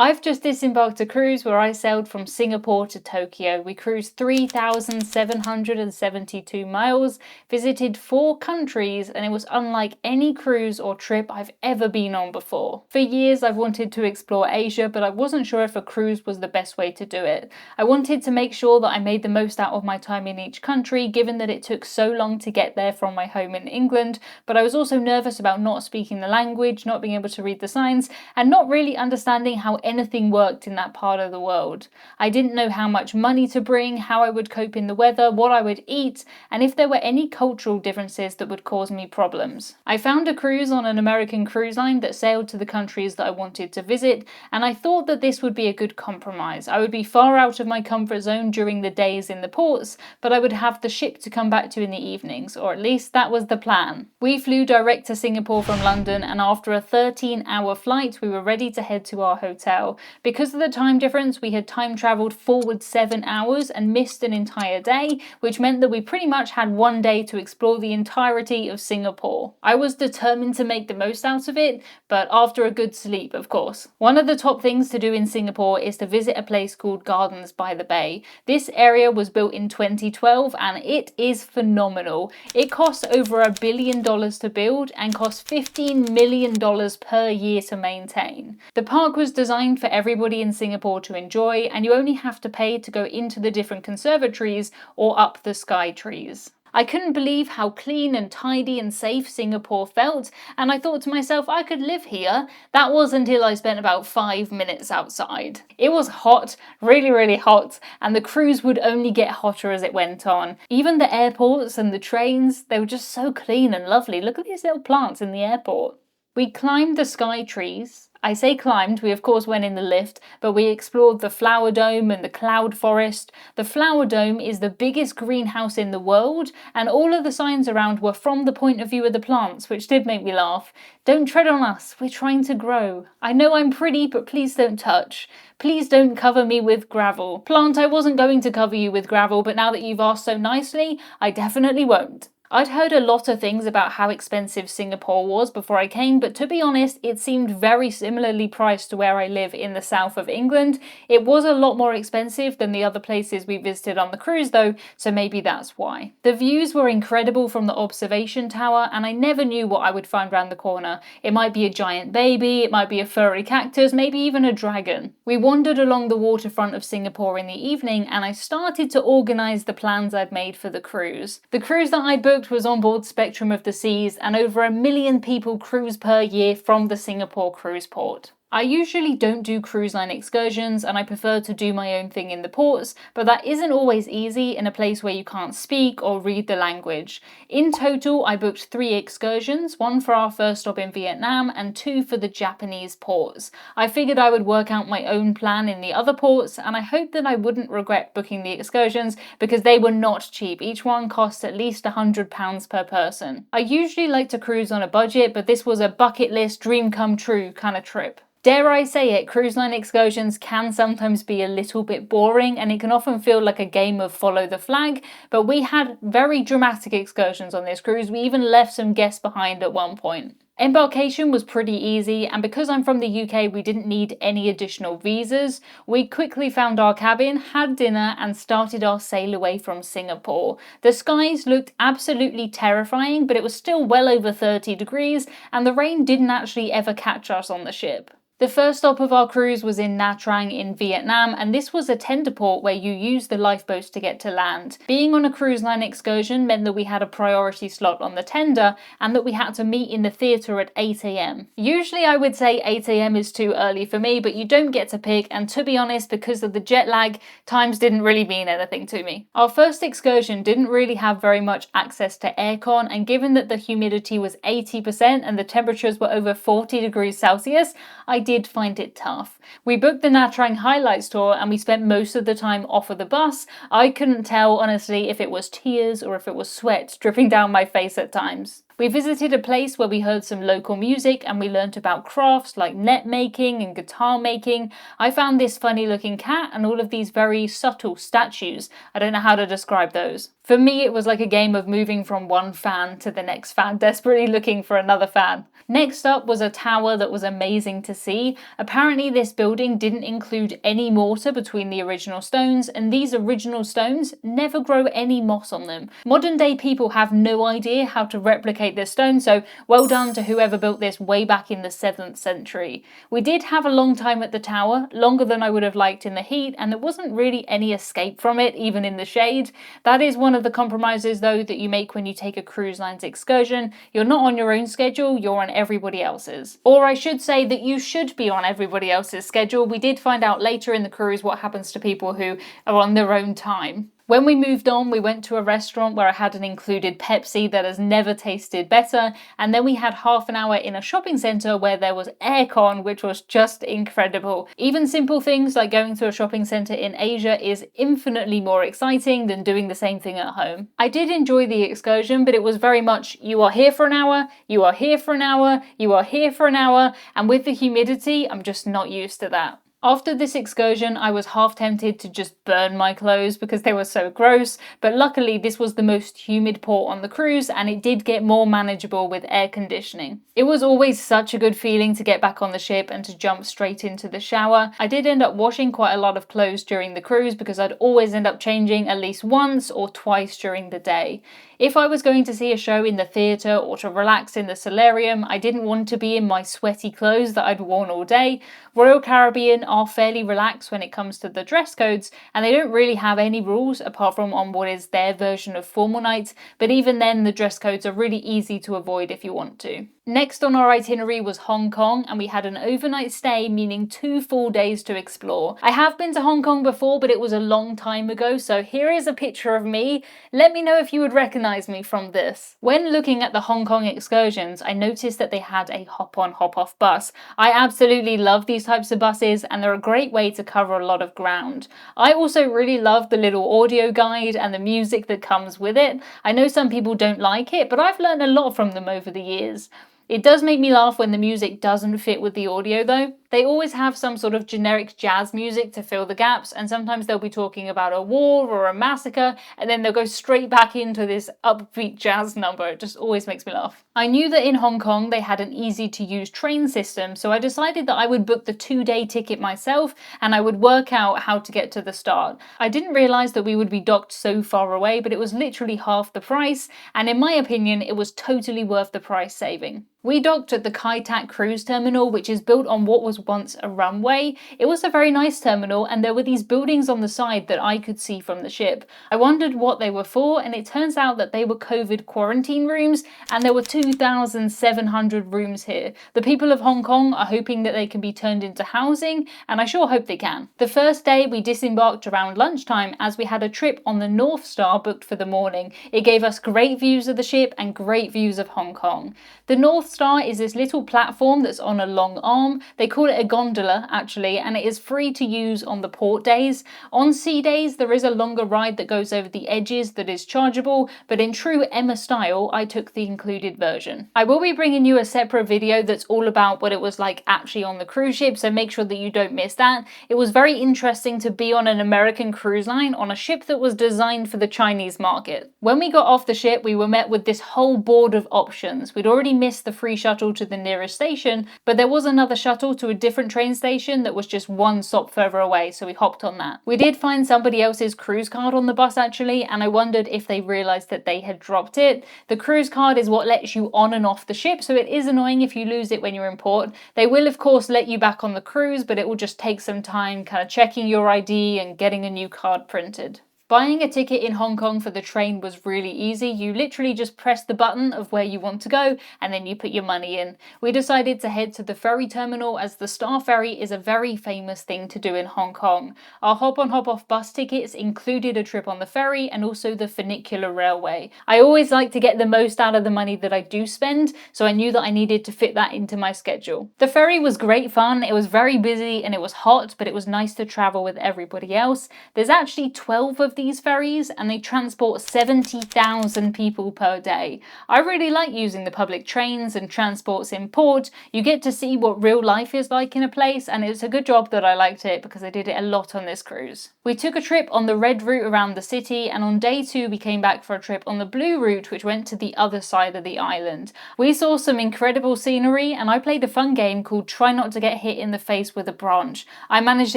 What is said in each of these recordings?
I've just disembarked a cruise where I sailed from Singapore to Tokyo. We cruised 3,772 miles, visited 4 countries, and it was unlike any cruise or trip I've ever been on before. For years, I've wanted to explore Asia, but I wasn't sure if a cruise was the best way to do it. I wanted to make sure that I made the most out of my time in each country, given that it took so long to get there from my home in England, but I was also nervous about not speaking the language, not being able to read the signs, and not really understanding how anything worked in that part of the world. I didn't know how much money to bring, how I would cope in the weather, what I would eat, and if there were any cultural differences that would cause me problems. I found a cruise on an American cruise line that sailed to the countries that I wanted to visit, and I thought that this would be a good compromise. I would be far out of my comfort zone during the days in the ports, but I would have the ship to come back to in the evenings, or at least that was the plan. We flew direct to Singapore from London, and after a 13-hour flight, we were ready to head to our hotel. Because of the time difference, we had time travelled forward 7 hours and missed an entire day, which meant that we pretty much had one day to explore the entirety of Singapore. I was determined to make the most out of it, but after a good sleep, of course. One of the top things to do in Singapore is to visit a place called Gardens by the Bay. This area was built in 2012 and it is phenomenal. It costs over $1 billion to build and costs $15 million per year to maintain. The park was designed for everybody in Singapore to enjoy, and you only have to pay to go into the different conservatories or up the sky trees. I couldn't believe how clean and tidy and safe Singapore felt, and I thought to myself I could live here. That was until I spent about 5 minutes outside. It was hot, really hot, and the cruise would only get hotter as it went on. Even the airports and the trains, they were just so clean and lovely. Look at these little plants in the airport. We climbed the sky trees. I say climbed, we of course went in the lift, but we explored the flower dome and the cloud forest. The flower dome is the biggest greenhouse in the world, and all of the signs around were from the point of view of the plants, which did make me laugh. Don't tread on us, we're trying to grow. I know I'm pretty, but please don't touch. Please don't cover me with gravel. Plant, I wasn't going to cover you with gravel, but now that you've asked so nicely, I definitely won't. I'd heard a lot of things about how expensive Singapore was before I came, but to be honest, it seemed very similarly priced to where I live in the south of England. It was a lot more expensive than the other places we visited on the cruise though, so maybe that's why. The views were incredible from the observation tower, and I never knew what I would find around the corner. It might be a giant baby, it might be a furry cactus, maybe even a dragon. We wandered along the waterfront of Singapore in the evening, and I started to organise the plans I'd made for the cruise. The cruise that I booked was on board Spectrum of the Seas, and over 1 million people cruise per year from the Singapore cruise port. I usually don't do cruise line excursions and I prefer to do my own thing in the ports, but that isn't always easy in a place where you can't speak or read the language. In total, I booked 3 excursions, one for our first stop in Vietnam and 2 for the Japanese ports. I figured I would work out my own plan in the other ports, and I hoped that I wouldn't regret booking the excursions because they were not cheap. Each one cost at least £100 per person. I usually like to cruise on a budget, but this was a bucket list, dream come true kind of trip. Dare I say it, cruise line excursions can sometimes be a little bit boring and it can often feel like a game of follow the flag, but we had very dramatic excursions on this cruise. We even left some guests behind at one point. Embarkation was pretty easy, and because I'm from the UK, we didn't need any additional visas. We quickly found our cabin, had dinner, and started our sail away from Singapore. The skies looked absolutely terrifying, but it was still well over 30 degrees, and the rain didn't actually ever catch us on the ship. The first stop of our cruise was in Nha Trang in Vietnam, and this was a tender port where you use the lifeboats to get to land. Being on a cruise line excursion meant that we had a priority slot on the tender and that we had to meet in the theatre at 8 AM. Usually I would say 8 AM is too early for me, but you don't get to pick, and to be honest, because of the jet lag, times didn't really mean anything to me. Our first excursion didn't really have very much access to aircon, and given that the humidity was 80% and the temperatures were over 40 degrees Celsius, I did find it tough. We booked the Nha Trang highlights tour and we spent most of the time off of the bus. I couldn't tell honestly if it was tears or if it was sweat dripping down my face at times. We visited a place where we heard some local music and we learnt about crafts like net making and guitar making. I found this funny looking cat and all of these very subtle statues. I don't know how to describe those. For me, it was like a game of moving from one fan to the next fan, desperately looking for another fan. Next up was a tower that was amazing to see. Apparently this building didn't include any mortar between the original stones, and these original stones never grow any moss on them. Modern day people have no idea how to replicate this stone, so well done to whoever built this way back in the 7th century. We did have a long time at the tower, longer than I would have liked in the heat, and there wasn't really any escape from it, even in the shade. That is one of the compromises though that you make when you take a cruise lines excursion. You're not on your own schedule, you're on everybody else's. Or I should say that you should be on everybody else's schedule. We did find out later in the cruise what happens to people who are on their own time. When we moved on, we went to a restaurant where I had an included Pepsi that has never tasted better, and then we had half an hour in a shopping centre where there was aircon, which was just incredible. Even simple things like going to a shopping centre in Asia is infinitely more exciting than doing the same thing at home. I did enjoy the excursion, but it was very much, you are here for an hour, you are here for an hour, you are here for an hour, and with the humidity, I'm just not used to that. After this excursion, I was half tempted to just burn my clothes because they were so gross, but luckily this was the most humid port on the cruise and it did get more manageable with air conditioning. It was always such a good feeling to get back on the ship and to jump straight into the shower. I did end up washing quite a lot of clothes during the cruise because I'd always end up changing at least once or twice during the day. If I was going to see a show in the theatre or to relax in the solarium, I didn't want to be in my sweaty clothes that I'd worn all day. Royal Caribbean are fairly relaxed when it comes to the dress codes, and they don't really have any rules apart from on what is their version of formal nights, but even then the dress codes are really easy to avoid if you want to. Next on our itinerary was Hong Kong, and we had an overnight stay, meaning 2 full days to explore. I have been to Hong Kong before, but it was a long time ago, so here is a picture of me. Let me know if you would recognize me from this. When looking at the Hong Kong excursions, I noticed that they had a hop-on, hop-off bus. I absolutely love these types of buses, and they're a great way to cover a lot of ground. I also really love the little audio guide and the music that comes with it. I know some people don't like it, but I've learned a lot from them over the years. It does make me laugh when the music doesn't fit with the audio though. They always have some sort of generic jazz music to fill the gaps, and sometimes they'll be talking about a war or a massacre, and then they'll go straight back into this upbeat jazz number. It just always makes me laugh. I knew that in Hong Kong they had an easy to use train system, so I decided that I would book the 2-day ticket myself and I would work out how to get to the start. I didn't realise that we would be docked so far away, but it was literally half the price, and in my opinion it was totally worth the price saving. We docked at the Kai Tak cruise terminal, which is built on what was once a runway. It was a very nice terminal, and there were these buildings on the side that I could see from the ship. I wondered what they were for, and it turns out that they were COVID quarantine rooms, and there were 2,700 rooms here. The people of Hong Kong are hoping that they can be turned into housing, and I sure hope they can. The first day we disembarked around lunchtime as we had a trip on the North Star booked for the morning. It gave us great views of the ship and great views of Hong Kong. The North Star is this little platform that's on a long arm. They call it a gondola actually, and it is free to use on the port days. On sea days there is a longer ride that goes over the edges that is chargeable, but in true Emma style I took the included version. I will be bringing you a separate video that's all about what it was like actually on the cruise ship, so make sure that you don't miss that. It was very interesting to be on an American cruise line on a ship that was designed for the Chinese market. When we got off the ship we were met with this whole board of options. We'd already missed the free shuttle to the nearest station, but there was another shuttle to a different train station that was just one stop further away, so we hopped on that. We did find somebody else's cruise card on the bus actually, and I wondered if they realised that they had dropped it. The cruise card is what lets you on and off the ship, so it is annoying if you lose it when you're in port. They will of course let you back on the cruise, but it will just take some time kind of checking your ID and getting a new card printed. Buying a ticket in Hong Kong for the train was really easy. You literally just press the button of where you want to go and then you put your money in. We decided to head to the ferry terminal as the Star Ferry is a very famous thing to do in Hong Kong. Our hop-on hop-off bus tickets included a trip on the ferry and also the funicular railway. I always like to get the most out of the money that I do spend, so I knew that I needed to fit that into my schedule. The ferry was great fun. It was very busy and it was hot, but it was nice to travel with everybody else. There's actually 12 of these ferries and they transport 70,000 people per day. I really like using the public trains and transports in port. You get to see what real life is like in a place, and it's a good job that I liked it because I did it a lot on this cruise. We took a trip on the red route around the city, and on day 2 we came back for a trip on the blue route, which went to the other side of the island. We saw some incredible scenery, and I played a fun game called Try Not to Get Hit in the Face with a Branch. I managed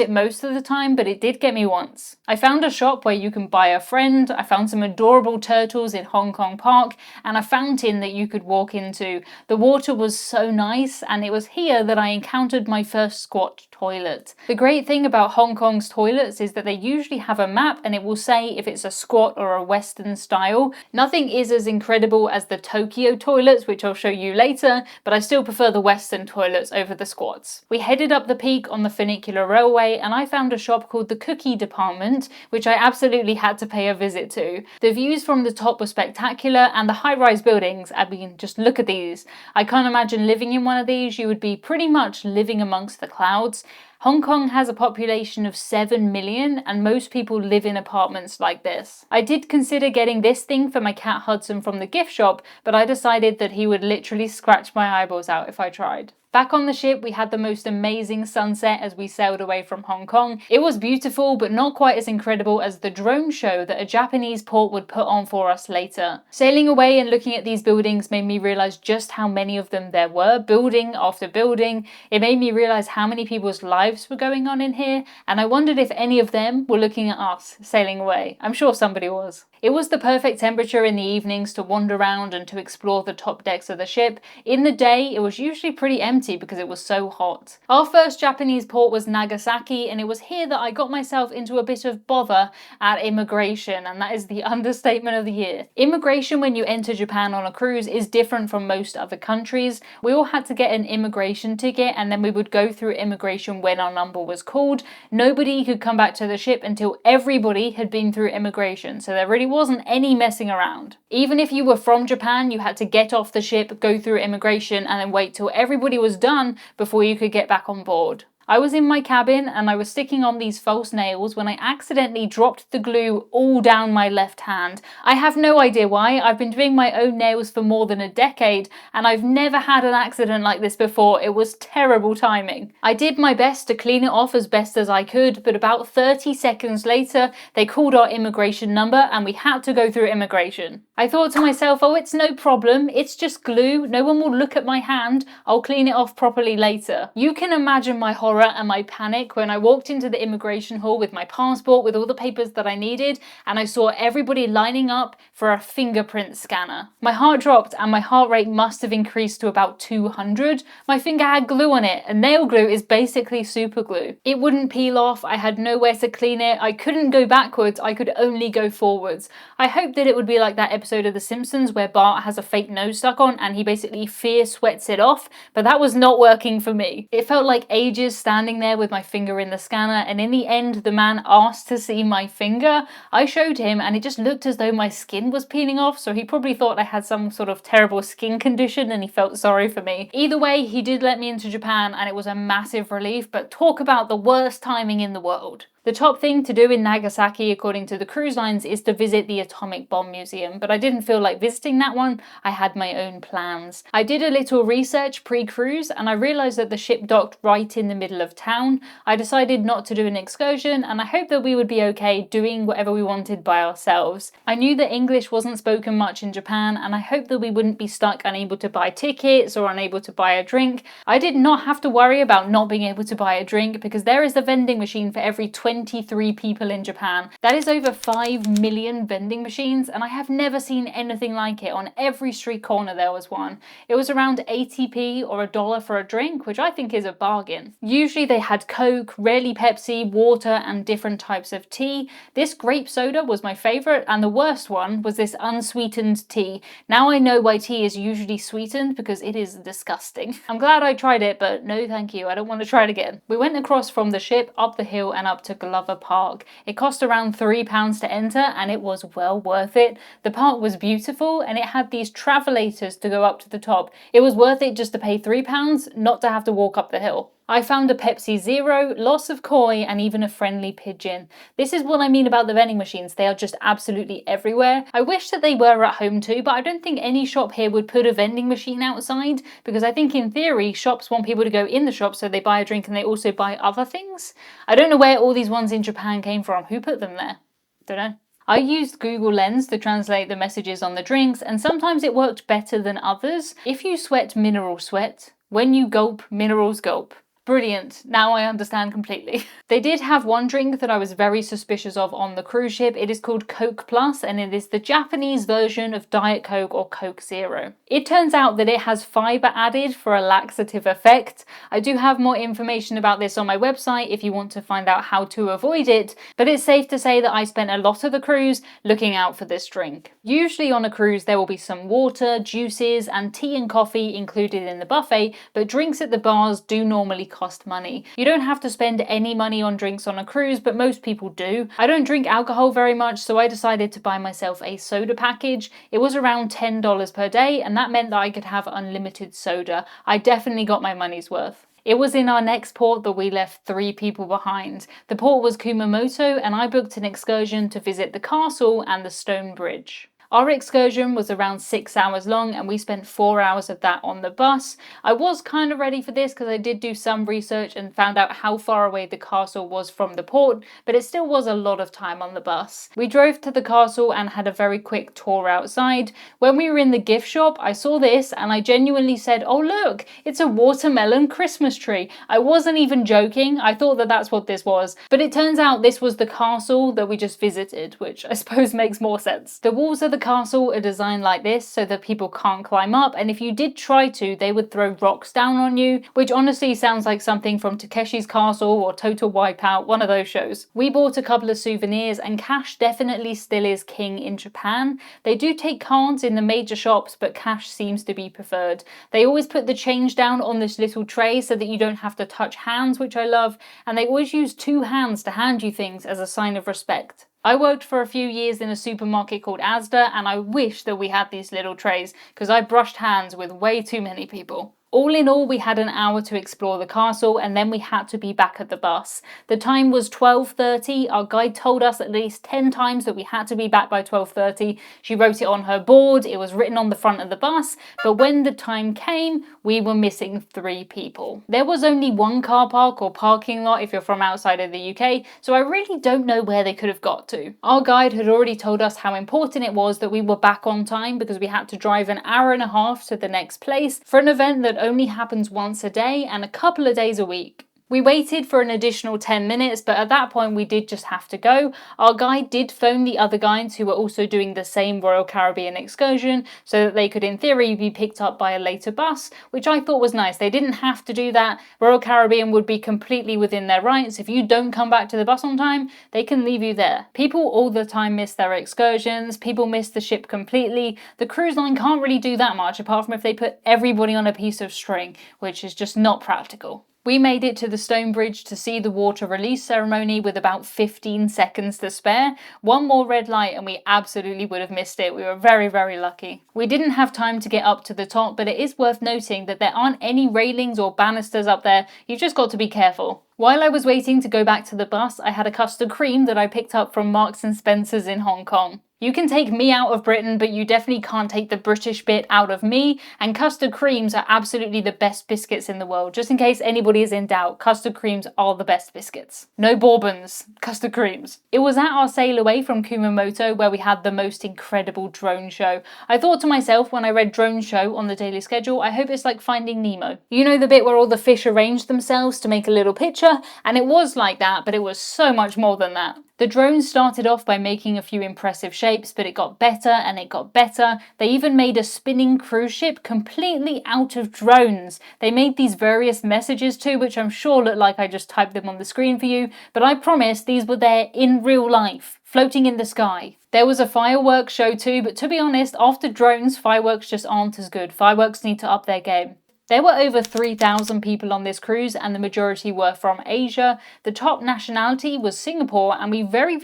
it most of the time, but it did get me once. I found a shop where you can buy a friend, I found some adorable turtles in Hong Kong Park, and a fountain that you could walk into. The water was so nice, and it was here that I encountered my first squat toilet. The great thing about Hong Kong's toilets is that they usually have a map and it will say if it's a squat or a Western style. Nothing is as incredible as the Tokyo toilets, which I'll show you later, but I still prefer the Western toilets over the squats. We headed up the peak on the funicular railway and I found a shop called the Cookie Department, which I absolutely had to pay a visit to. The views from the top were spectacular, and the high-rise buildings, I mean, just look at these. I can't imagine living in one of these. You would be pretty much living amongst the clouds. Hong Kong has a population of 7 million and most people live in apartments like this. I did consider getting this thing for my cat Hudson from the gift shop, but I decided that he would literally scratch my eyeballs out if I tried. Back on the ship, we had the most amazing sunset as we sailed away from Hong Kong. It was beautiful, but not quite as incredible as the drone show that a Japanese port would put on for us later. Sailing away and looking at these buildings made me realize just how many of them there were, building after building. It made me realize how many people's lives were going on in here, and I wondered if any of them were looking at us sailing away. I'm sure somebody was. It was the perfect temperature in the evenings to wander around and to explore the top decks of the ship. In the day, it was usually pretty empty because it was so hot. Our first Japanese port was Nagasaki, and it was here that I got myself into a bit of bother at immigration, and that is the understatement of the year. Immigration when you enter Japan on a cruise is different from most other countries. We all had to get an immigration ticket, and then we would go through immigration when our number was called. Nobody could come back to the ship until everybody had been through immigration, so there really wasn't any messing around. Even if you were from Japan, you had to get off the ship, go through immigration, and then wait till everybody was done before you could get back on board. I was in my cabin and I was sticking on these false nails when I accidentally dropped the glue all down my left hand. I have no idea why. I've been doing my own nails for more than a decade and I've never had an accident like this before. It was terrible timing. I did my best to clean it off as best as I could, but about 30 seconds later they called our immigration number and we had to go through immigration. I thought to myself, oh, it's no problem. It's just glue. No one will look at my hand. I'll clean it off properly later. You can imagine my horror and my panic when I walked into the immigration hall with my passport, with all the papers that I needed, and I saw everybody lining up for a fingerprint scanner. My heart dropped and my heart rate must have increased to about 200. My finger had glue on it, and nail glue is basically super glue. It wouldn't peel off. I had nowhere to clean it. I couldn't go backwards. I could only go forwards. I hoped that it would be like that episode of The Simpsons where Bart has a fake nose stuck on and he basically fear sweats it off, but that was not working for me. It felt like ages standing there with my finger in the scanner, and in the end the man asked to see my finger. I showed him and it just looked as though my skin was peeling off, so he probably thought I had some sort of terrible skin condition and he felt sorry for me. Either way, he did let me into Japan and it was a massive relief, but talk about the worst timing in the world. The top thing to do in Nagasaki, according to the cruise lines, is to visit the Atomic Bomb Museum, but I didn't feel like visiting that one. I had my own plans. I did a little research pre-cruise and I realised that the ship docked right in the middle of town. I decided not to do an excursion and I hoped that we would be okay doing whatever we wanted by ourselves. I knew that English wasn't spoken much in Japan and I hoped that we wouldn't be stuck unable to buy tickets or unable to buy a drink. I did not have to worry about not being able to buy a drink because there is a vending machine for every 23 people in Japan. That is over 5 million vending machines and I have never seen anything like it. On every street corner there was one. It was around 80p or $1 for a drink, which I think is a bargain. Usually they had Coke, rarely Pepsi, water and different types of tea. This grape soda was my favourite and the worst one was this unsweetened tea. Now I know why tea is usually sweetened because it is disgusting. I'm glad I tried it, but no thank you, I don't want to try it again. We went across from the ship, up the hill and up to Glover Park. It cost around £3 to enter and it was well worth it. The park was beautiful and it had these travelators to go up to the top. It was worth it just to pay £3, not to have to walk up the hill. I found a Pepsi Zero, lots of koi, and even a friendly pigeon. This is what I mean about the vending machines. They are just absolutely everywhere. I wish that they were at home too, but I don't think any shop here would put a vending machine outside, because I think in theory shops want people to go in the shop so they buy a drink and they also buy other things. I don't know where all these ones in Japan came from. Who put them there? Don't know. I used Google Lens to translate the messages on the drinks, and sometimes it worked better than others. If you sweat, minerals sweat. When you gulp, minerals gulp. Brilliant. Now I understand completely. They did have one drink that I was very suspicious of on the cruise ship. It is called Coke Plus, and it is the Japanese version of Diet Coke or Coke Zero. It turns out that it has fiber added for a laxative effect. I do have more information about this on my website if you want to find out how to avoid it, but it's safe to say that I spent a lot of the cruise looking out for this drink. Usually on a cruise there will be some water, juices, and tea and coffee included in the buffet, but drinks at the bars do normally cost money. You don't have to spend any money on drinks on a cruise, but most people do. I don't drink alcohol very much, so I decided to buy myself a soda package. It was around $10 per day, and that meant that I could have unlimited soda. I definitely got my money's worth. It was in our next port that we left 3 people behind. The port was Kumamoto, and I booked an excursion to visit the castle and the stone bridge. Our excursion was around 6 hours long, and we spent 4 hours of that on the bus. I was kind of ready for this because I did do some research and found out how far away the castle was from the port, but it still was a lot of time on the bus. We drove to the castle and had a very quick tour outside. When we were in the gift shop, I saw this and I genuinely said, "Oh look, it's a watermelon Christmas tree." I wasn't even joking. I thought that that's what this was, but it turns out this was the castle that we just visited, which I suppose makes more sense. The walls of the castle are designed like this so that people can't climb up, and if you did try to, they would throw rocks down on you, which honestly sounds like something from Takeshi's Castle or Total Wipeout, one of those shows. We bought a couple of souvenirs, and cash definitely still is king in Japan. They do take cards in the major shops, but cash seems to be preferred. They always put the change down on this little tray so that you don't have to touch hands, which I love, and they always use 2 hands to hand you things as a sign of respect. I worked for a few years in a supermarket called Asda, and I wish that we had these little trays because I brushed hands with way too many people. All in all, we had an hour to explore the castle, and then we had to be back at the bus. The time was 12:30. Our guide told us at least 10 times that we had to be back by 12:30. She wrote it on her board, it was written on the front of the bus, but when the time came, we were missing 3 people. There was only 1 car park or parking lot if you're from outside of the UK, so I really don't know where they could have got to. Our guide had already told us how important it was that we were back on time because we had to drive an hour and a half to the next place for an event that only happens once a day and a couple of days a week. We waited for an additional 10 minutes, but at that point we did just have to go. Our guide did phone the other guides who were also doing the same Royal Caribbean excursion so that they could in theory be picked up by a later bus, which I thought was nice. They didn't have to do that. Royal Caribbean would be completely within their rights. If you don't come back to the bus on time, they can leave you there. People all the time miss their excursions. People miss the ship completely. The cruise line can't really do that much apart from if they put everybody on a piece of string, which is just not practical. We made it to the stone bridge to see the water release ceremony with about 15 seconds to spare. One more red light and we absolutely would have missed it. We were very, very lucky. We didn't have time to get up to the top, but it is worth noting that there aren't any railings or banisters up there. You've just got to be careful. While I was waiting to go back to the bus, I had a custard cream that I picked up from Marks and Spencer's in Hong Kong. You can take me out of Britain, but you definitely can't take the British bit out of me, and custard creams are absolutely the best biscuits in the world. Just in case anybody is in doubt, custard creams are the best biscuits. No bourbons, custard creams. It was at our sail away from Kumamoto where we had the most incredible drone show. I thought to myself when I read drone show on the daily schedule, I hope it's like Finding Nemo. You know the bit where all the fish arrange themselves to make a little picture? And it was like that, but it was so much more than that. The drones started off by making a few impressive shapes, but it got better and it got better. They even made a spinning cruise ship completely out of drones. They made these various messages too, which I'm sure look like I just typed them on the screen for you, but I promise these were there in real life, floating in the sky. There was a fireworks show too, but to be honest, after drones, fireworks just aren't as good. Fireworks need to up their game. There were over 3,000 people on this cruise and the majority were from Asia. The top nationality was Singapore and we very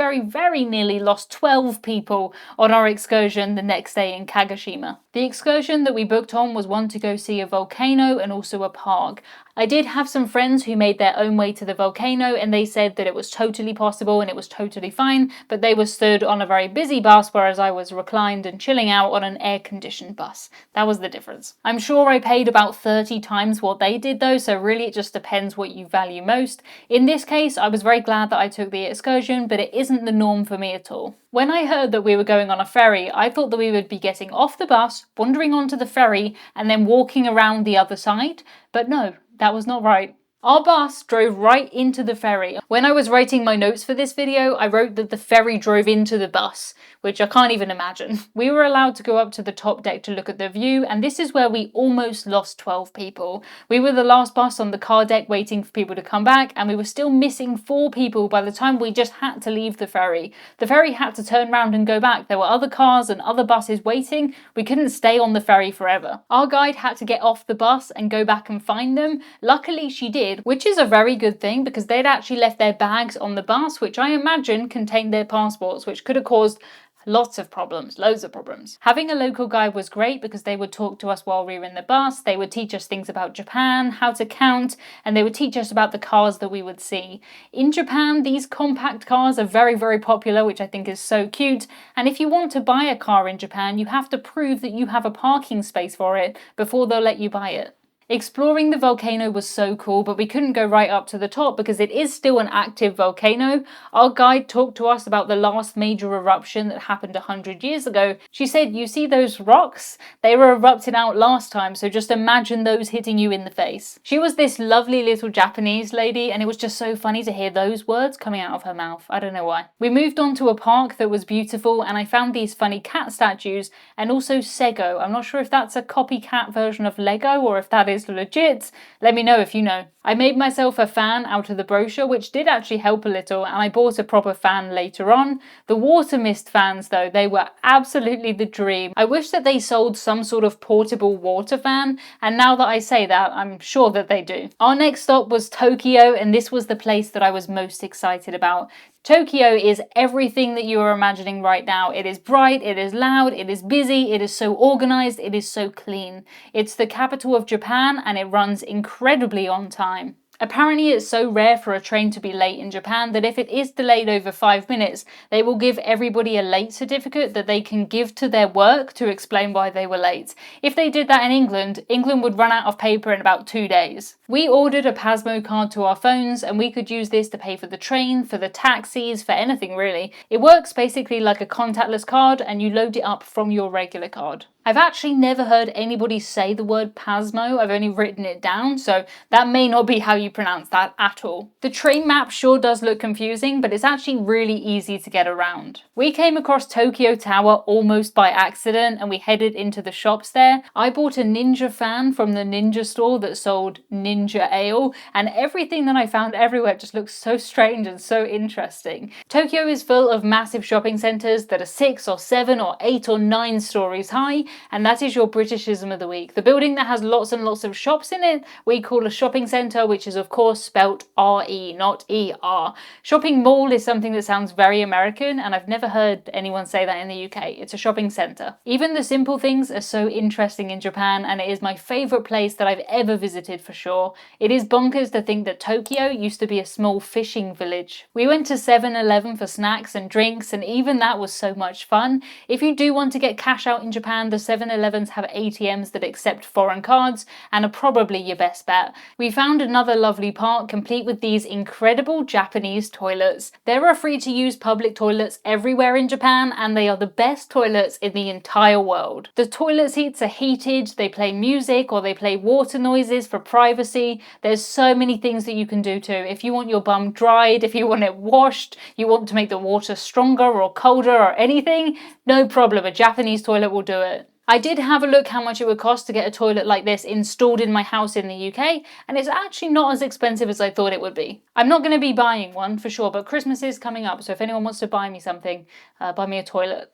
nearly lost 12 people on our excursion the next day in Kagoshima. The excursion that we booked on was one to go see a volcano and also a park. I did have some friends who made their own way to the volcano and they said that it was totally possible and it was totally fine, but they were stood on a very busy bus, whereas I was reclined and chilling out on an air-conditioned bus. That was the difference. I'm sure I paid about 30 times what they did though, so really it just depends what you value most. In this case, I was very glad that I took the excursion, but it isn't the norm for me at all. When I heard that we were going on a ferry, I thought that we would be getting off the bus, wandering onto the ferry, and then walking around the other side, but no, that was not right. Our bus drove right into the ferry. When I was writing my notes for this video, I wrote that the ferry drove into the bus, which I can't even imagine. We were allowed to go up to the top deck to look at the view, and this is where we almost lost 12 people. We were the last bus on the car deck waiting for people to come back, and we were still missing 4 people by the time we just had to leave the ferry. The ferry had to turn around and go back. There were other cars and other buses waiting. We couldn't stay on the ferry forever. Our guide had to get off the bus and go back and find them. Luckily she did, which is a very good thing because they'd actually left their bags on the bus, which I imagine contained their passports, which could have caused lots of problems, loads of problems. Having a local guide was great because they would talk to us while we were in the bus, they would teach us things about Japan, how to count, and they would teach us about the cars that we would see. In Japan, these compact cars are very, very popular, which I think is so cute, and if you want to buy a car in Japan, you have to prove that you have a parking space for it before they'll let you buy it. Exploring the volcano was so cool, but we couldn't go right up to the top because it is still an active volcano. Our guide talked to us about the last major eruption that happened 100 years ago. She said, you see those rocks? They were erupted out last time, so just imagine those hitting you in the face. She was this lovely little Japanese lady, and it was just so funny to hear those words coming out of her mouth. I don't know why. We moved on to a park that was beautiful, and I found these funny cat statues and also Sego. I'm not sure if that's a copycat version of Lego or if that is legit. Let me know if you know. I made myself a fan out of the brochure, which did actually help a little, and I bought a proper fan later on. The water mist fans though, they were absolutely the dream. I wish that they sold some sort of portable water fan, and now that I say that, I'm sure that they do. Our next stop was Tokyo, and this was the place that I was most excited about. Tokyo is everything that you are imagining right now. It is bright, it is loud, it is busy, it is so organized, it is so clean. It's the capital of Japan and it runs incredibly on time. Apparently it's so rare for a train to be late in Japan that if it is delayed over 5 minutes, they will give everybody a late certificate that they can give to their work to explain why they were late. If they did that in England, England would run out of paper in about 2 days. We ordered a Pasmo card to our phones and we could use this to pay for the train, for the taxis, for anything really. It works basically like a contactless card and you load it up from your regular card. I've actually never heard anybody say the word Pasmo, I've only written it down, so that may not be how you pronounce that at all. The train map sure does look confusing, but it's actually really easy to get around. We came across Tokyo Tower almost by accident and we headed into the shops there. I bought a Ninja fan from the Ninja store that sold Ninja ale, and everything that I found everywhere just looks so strange and so interesting. Tokyo is full of massive shopping centres that are 6 or 7 or 8 or 9 stories high, and that is your Britishism of the week. The building that has lots and lots of shops in it, we call a shopping centre, which is of course spelt R-E, not E-R. Shopping mall is something that sounds very American, and I've never heard anyone say that in the UK. It's a shopping centre. Even the simple things are so interesting in Japan, and it is my favourite place that I've ever visited for sure. It is bonkers to think that Tokyo used to be a small fishing village. We went to 7-Eleven for snacks and drinks, and even that was so much fun. If you do want to get cash out in Japan, the 7-Elevens have ATMs that accept foreign cards and are probably your best bet. We found another lovely park complete with these incredible Japanese toilets. There are free to use public toilets everywhere in Japan and they are the best toilets in the entire world. The toilet seats are heated, they play music or they play water noises for privacy. There's so many things that you can do too. If you want your bum dried, if you want it washed, you want to make the water stronger or colder or anything, no problem, a Japanese toilet will do it. I did have a look how much it would cost to get a toilet like this installed in my house in the UK, and it's actually not as expensive as I thought it would be. I'm not going to be buying one for sure, but Christmas is coming up, so if anyone wants to buy me something, buy me a toilet.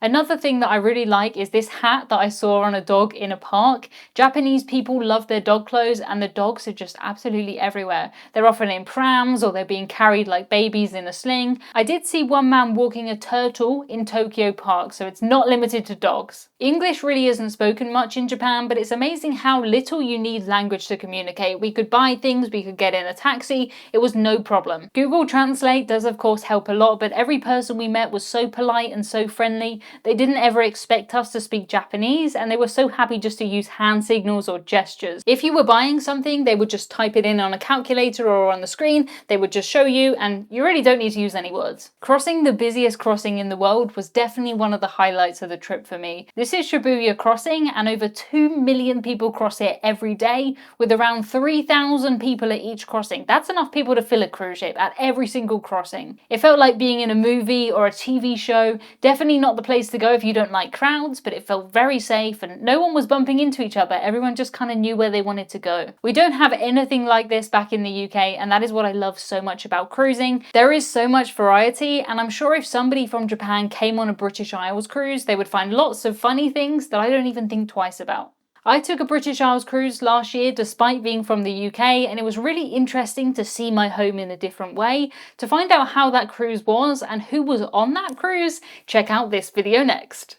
Another thing that I really like is this hat that I saw on a dog in a park. Japanese people love their dog clothes and the dogs are just absolutely everywhere. They're often in prams or they're being carried like babies in a sling. I did see one man walking a turtle in Tokyo Park, so it's not limited to dogs. English English really isn't spoken much in Japan, but it's amazing how little you need language to communicate. We could buy things, we could get in a taxi, it was no problem. Google Translate does of course help a lot, but every person we met was so polite and so friendly. They didn't ever expect us to speak Japanese, and they were so happy just to use hand signals or gestures. If you were buying something, they would just type it in on a calculator or on the screen, they would just show you, and you really don't need to use any words. Crossing the busiest crossing in the world was definitely one of the highlights of the trip for me. This is Shibuya Crossing, and over 2 million people cross it every day, with around 3,000 people at each crossing. That's enough people to fill a cruise ship at every single crossing. It felt like being in a movie or a TV show. Definitely not the place to go if you don't like crowds, but it felt very safe and no one was bumping into each other. Everyone just kind of knew where they wanted to go. We don't have anything like this back in the UK, and that is what I love so much about cruising. There is so much variety, and I'm sure if somebody from Japan came on a British Isles cruise, they would find lots of funny things that I don't even think twice about. I took a British Isles cruise last year despite being from the UK, and it was really interesting to see my home in a different way. To find out how that cruise was and who was on that cruise, check out this video next.